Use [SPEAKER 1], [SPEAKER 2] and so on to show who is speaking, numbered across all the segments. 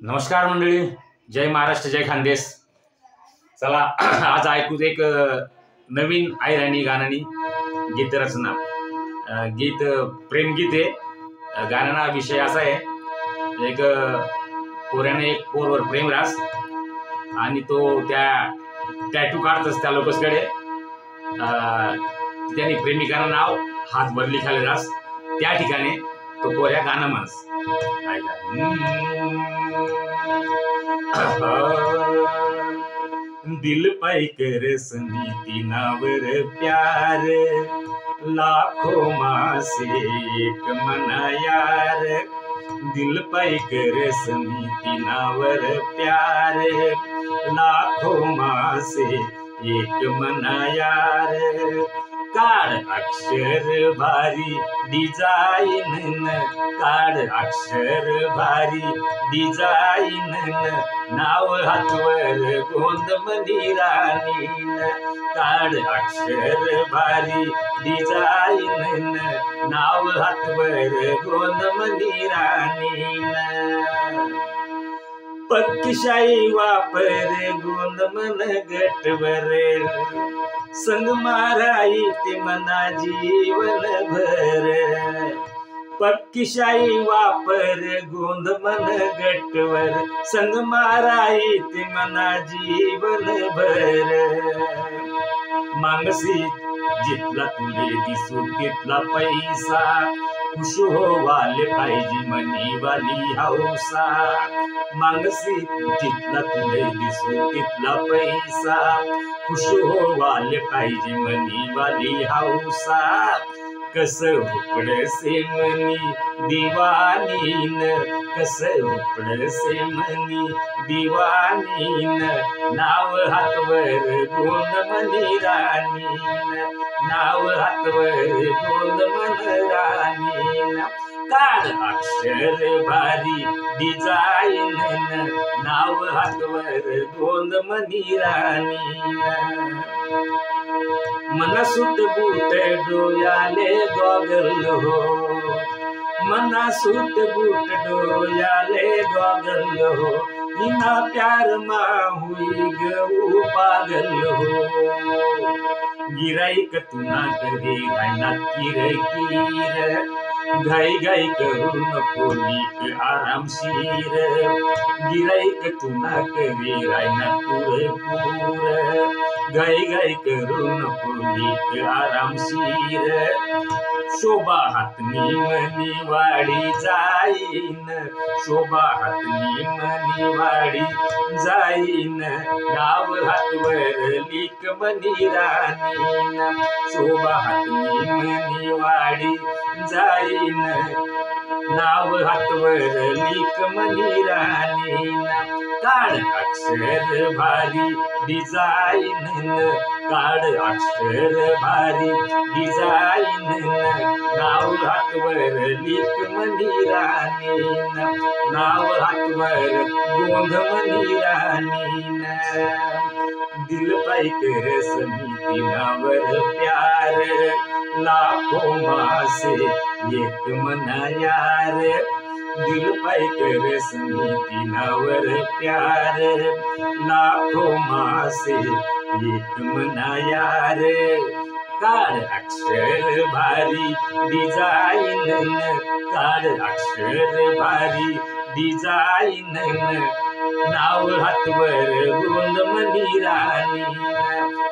[SPEAKER 1] नमस्कार मंडळी, जय महाराष्ट्र, जय खानदेश. चला आज ऐकू एक नवीन आयराणी गाण्यानी गीत रचना. गीत प्रेमगीत आहे. गाण्याचा विषय असा आहे, एक पोऱ्याने एक पोरवर प्रेम रास आणि तो त्या टॅटू काढतच त्या लोकसकडे. त्यांनी प्रेमिकांना नाव हातभर लिखाले रास. त्या ठिकाणी तो पोऱ्या गाणं म्हणस. दिल पाई कर समिति नावर प्यार, लाखों माँ से एक मना यार. दिल पाई कर समिति नावर प्यार, लाखों माँ से एक मना यार. काढ अक्षर भारी डिझाईन, काढ अक्षर भारी डिझाईन. नाव हातवर गोंदमनी राणीन, काढ अक्षर भारी डिझाईन. नाव हातवर गोंदमनी राणीन. पक्कीशाही वापर गोंदमन गटवर, संग माराई ते मना जीवन भर. पक्कीशाही वापर गोंदमन गटवर, संग माराई ते मना जीवन भर. मागसी जितला तुले दिसू तिथला पैसा, खुश होवाले पाहिजे मनी वाली हौसा. मागसी जितला तुले दिसू तिथला पैसा, खुश होवाले पाहिजे मनी वाली हौसा. कस उपडसे मनी दिवानीन, कस उपडसे मनी दिवानीन. नाव हातवर गोंदमनी राणीन, नाव हातवर गोंदमन राणीन. काढ अक्षर भारी डिझाईन, नाव हातवर गोंदमनी राणीन. मना सूट बूट डोयाले गॉगल हो, मना सूट बूट डोयाले गॉगल हो. बिना प्यार मा हुई गऊ पागल हो. गिराईक तुना करे रायना किर किर, घाई घाई करू नको नीक आरामशीर. गिराईक तुना करे रायना पुरपूर, घाई घाई करू नको नीक आरामशीर. शोभा हातनी मनी वाडी जाईन, शोभा हातनी मनी वाडी जाईन. नाव हातवर लिक मनी राणीन, शोभा हातनी मनी वाडी जाईन. नाव हातवर लिक मनी राणीन. काढ अक्षर भारी डिझाईन, काढ अक्षर भारी डिझाईन. नाव हातवर लिक मनी राणीन, नाव हातवर गोंधमनी राणीन. दिल पाई कर समिति नावर प्यार, लाखों माँ से एक मना यार. दिल पाई कर समिति नावर प्यार, लाखों माँ से एक मना यार. काढ अक्षर भारी डिझाईन, काढ अक्षर भारी डिझाईन. नाव हातवर गोंदमनी राणीन,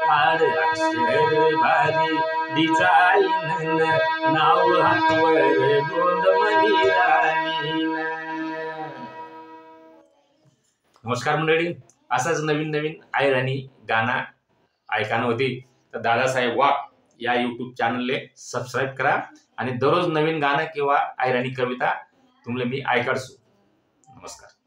[SPEAKER 1] काढ अक्षर भारी डिझाईन. नाव हातवर गोंदमनी राणीन. नमस्कार मंडळी, असाच नवीन नवीन आयराणी गाणं ऐकायला होती तर दादासाहेब वाघ या यूट्यूब चॅनलले सबस्क्राईब करा आणि दररोज नवीन गाणं किंवा आयराणी कविता तुम्हाला मी ऐकाडसू. नमस्कार.